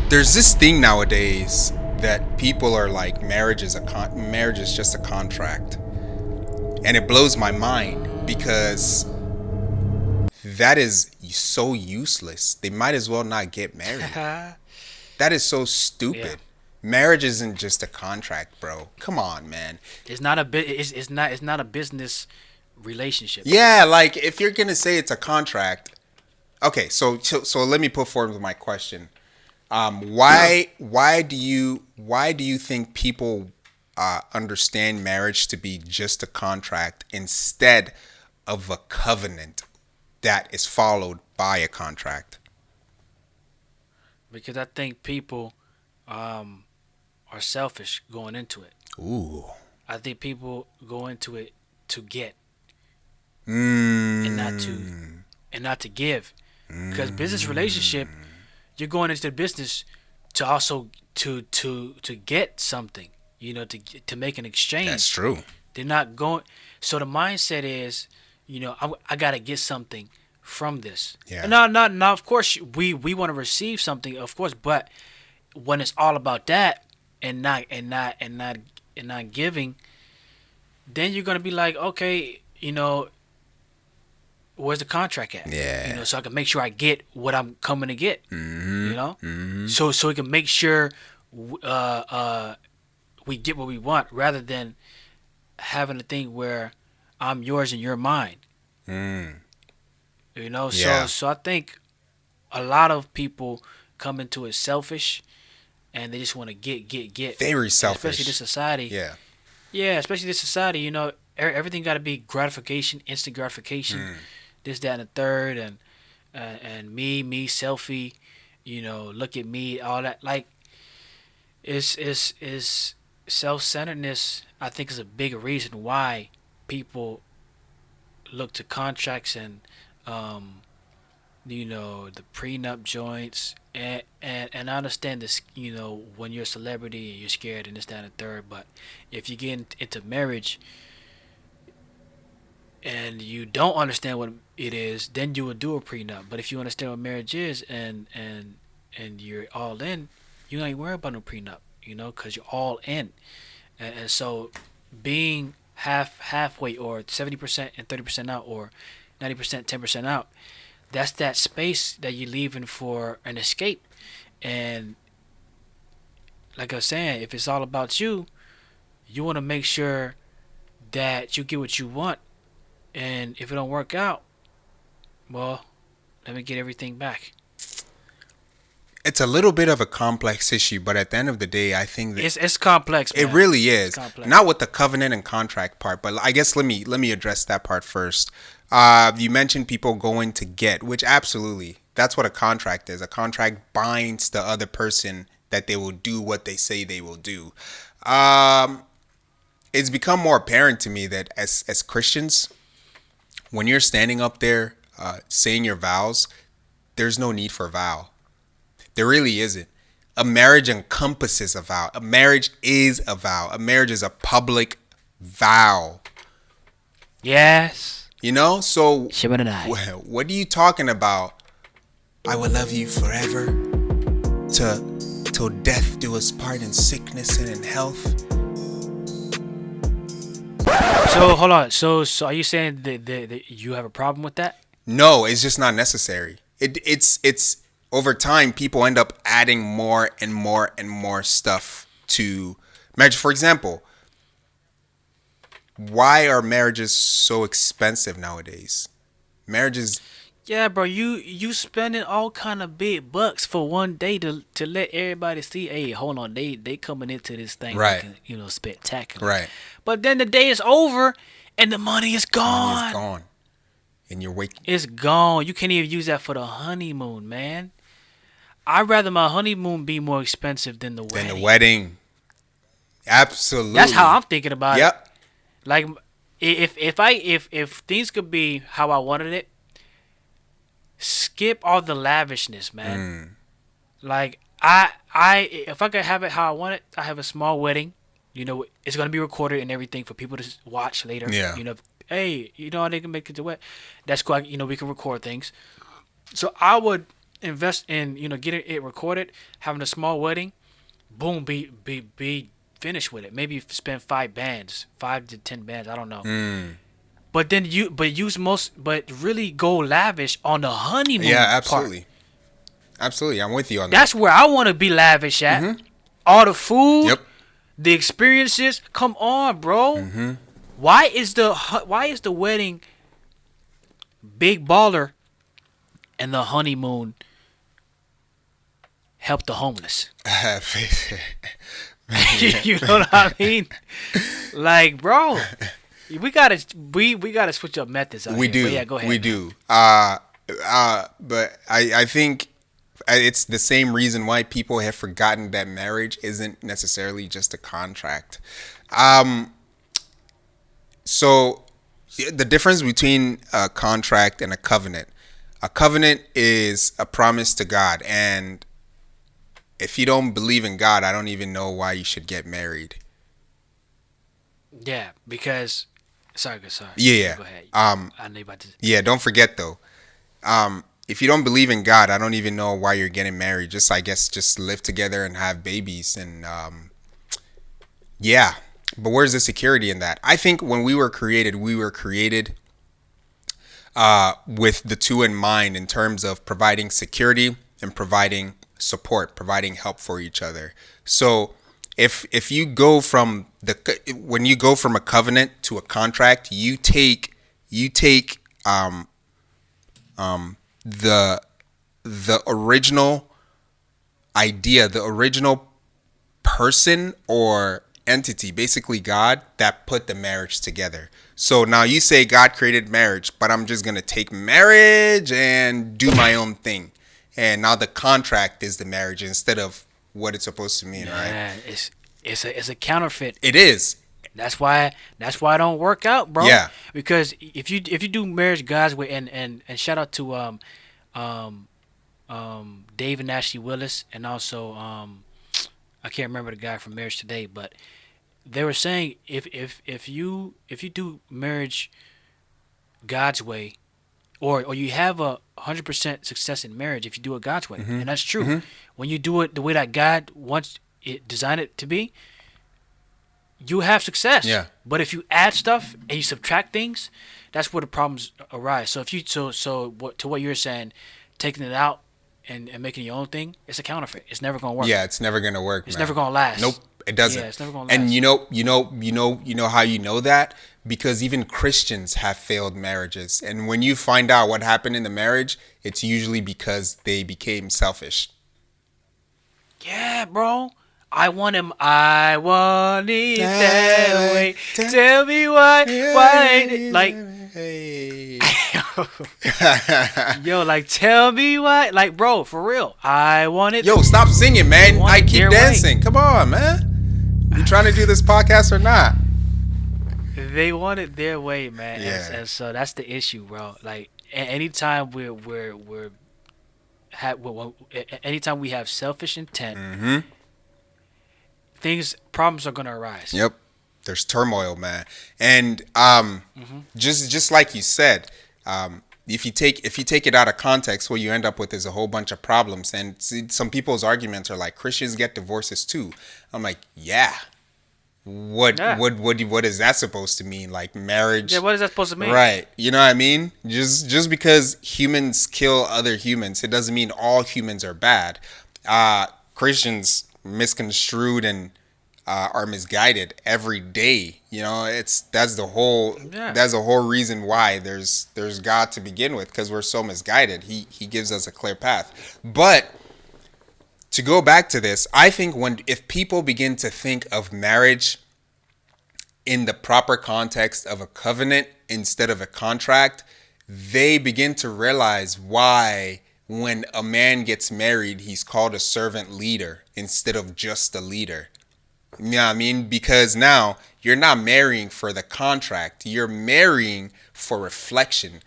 There's this thing nowadays that people are like, marriage is just a contract, and it blows my mind because that is so useless. They might as well not get married. That is so Yeah. stupid. Marriage isn't just a contract, bro. Come on, man. It's not a bit. It's not a business relationship. Yeah, like if you're gonna say it's a contract, okay. So let me put forward my question. Why do you think people understand marriage to be just a contract instead of a covenant that is followed by a contract? Because I think people um, are selfish going into it. Ooh. I think people go into it to get and not to Mm. and not to give. Because business Mm. relationship, you're going into the business to also to get something. To make an That's exchange. true. They're not going. So the mindset is, I gotta get something from this. Yeah. And now, of course, we want to receive something, of course, but when it's all about that and not giving, then you're gonna be like, okay, where's the contract at? Yeah. So I can make sure I get what I'm coming to get. Mm-hmm. Mm-hmm. So we can make sure uh, uh, we get what we want, rather than having a thing where I'm yours and you're mine. Mm. So Yeah. so I think a lot of people come into it selfish, and they just want to get, Very and especially this selfish. society. Yeah. Yeah, especially this society. Everything got to be gratification, instant gratification, Mm. this, that, and the third, and me, selfie. Look at me, all that. Like, is self centeredness. I think is a big reason why people look to contracts and um, the prenup joints, and I understand this, when you're a celebrity and you're scared and this, that, and the third. But if you get into marriage and you don't understand what it is, then you would do a prenup. But if you understand what marriage is, and you're all in, you ain't worry about no prenup, because you're all in. And so, being halfway, or 70% and 30% out, or 90%, 10% out, that's that space that you're leaving for an escape. And like I was saying, if it's all about you, you want to make sure that you get what you want. And if it don't work out, well, let me get everything back. It's a little bit of a complex issue, but at the end of the day, I think that It's complex, it man. really It's is. complex. Not with the covenant and contract part, but I guess let me address that part first. You mentioned people going to get, which absolutely, that's what a contract is. A contract binds the other person that they will do what they say they will do. Um, it's become more apparent to me that as Christians, when you're standing up there saying your vows, there's no need for a vow. There really isn't. A marriage encompasses a vow. A marriage is a vow. A marriage is a public vow. Yes. So Shiba and I. what are you talking about? I will love you forever, to till death do us part, in sickness and in health. So hold on. So are you saying that you have a problem with that? No, it's just not necessary. It's over time people end up adding more and more and more stuff to marriage. For example, why are marriages so expensive nowadays? Marriages, Yeah, bro, you spending all kind of big bucks for one day to let everybody see, hey, hold on, they coming into this thing right, looking, spectacular. right. But then the day is over and the money is Money is gone. gone, and you're waking. It's gone. You can't even use that for the honeymoon, man. I'd rather my honeymoon be more expensive than the Then the wedding. wedding, That's how absolutely. I'm thinking about it. Yep. Like, if things could be how I wanted it, skip all the lavishness, man. Mm, Like, I if I could have it how I want it, I have a small wedding. It's gonna be recorded and everything for people to watch later. yeah. Hey, they can make it to what? That's cool. We can record things. So I would invest in getting it recorded, having a small wedding, boom, be finished with it. Maybe you spend 5 bands, 5 to 10 bands, I don't know. Mm. But then but really go lavish on the Yeah, honeymoon part. absolutely. Absolutely. I'm with you on that. That's where I want to be lavish at. All the food, Yep. the experiences. Come on, bro. Why is the wedding big baller and the honeymoon help the homeless? You know what I mean? Like, bro, we gotta switch up methods out We here. do. But yeah, go ahead. We Man. do. But I think it's the same reason why people have forgotten that marriage isn't necessarily just a contract. So the difference between a contract and a covenant is a promise to God. And if you don't believe in God, I don't even know why you should get married. Yeah, because sorry. Yeah. Go ahead. I know you about to. Yeah. Don't forget though. If you don't believe in God, I don't even know why you're getting married. Just, I guess, just live together and have babies. And yeah, but where's the security in that? I think when we were created with the two in mind in terms of providing security and providing support, providing help for each other. So if you go from when you go from a covenant to a contract, you take the original idea, the original person or entity, basically God, that put the marriage together. So now you say God created marriage, but I'm just gonna take marriage and do my own thing. And now the contract is the marriage instead of what it's supposed to mean, right? Yeah, it's a counterfeit. It is. That's why it don't work out, bro. Yeah. Because if you do marriage God's way, and shout out to Dave and Ashley Willis, and also I can't remember the guy from Marriage Today, but they were saying if you do marriage God's way, or you have 100% success in marriage if you do it God's way, and that's true. When you do it the way that God wants it designed it to be, you have success. Yeah. But if you add stuff and you subtract things, that's where the problems arise. So if you what you're saying, taking it out and making your own thing, it's a counterfeit. It's never gonna work. Yeah, it's never gonna work. It's man. never gonna last. Nope, it doesn't. Yeah, it's never gonna And last. you know how you know that? Because even Christians have failed marriages, and when you find out what happened in the marriage, it's usually because they became selfish. Yeah, bro. I want him. I want it that way. Tell me why. Why ain't it like? Hey. Yo, like, tell me why. Like, bro, for real. I want it. Yo, stop singing, man. want I it keep their way. dancing. Come on, man. You trying to do this podcast or not? They want it their way, man. Yeah. And so that's the issue, bro. Like, anytime anytime we have selfish intent, problems are gonna arise. Yep. There's turmoil, man. And just like you said, if you take it out of context, what you end up with is a whole bunch of problems. And some people's arguments are like, Christians get divorces too. I'm like, yeah. What is that supposed to mean? Like marriage? Yeah, what is that supposed to mean? Right. You know what I mean? Just because humans kill other humans, it doesn't mean all humans are bad. Christians misconstrued and are misguided every day. You know, that's the whole reason why there's God to begin with, because we're so misguided. He gives us a clear path. But to go back to this, I think if people begin to think of marriage in the proper context of a covenant instead of a contract, they begin to realize why when a man gets married, he's called a servant leader instead of just a leader. You know what I mean? Because now you're not marrying for the contract. You're marrying for reflection.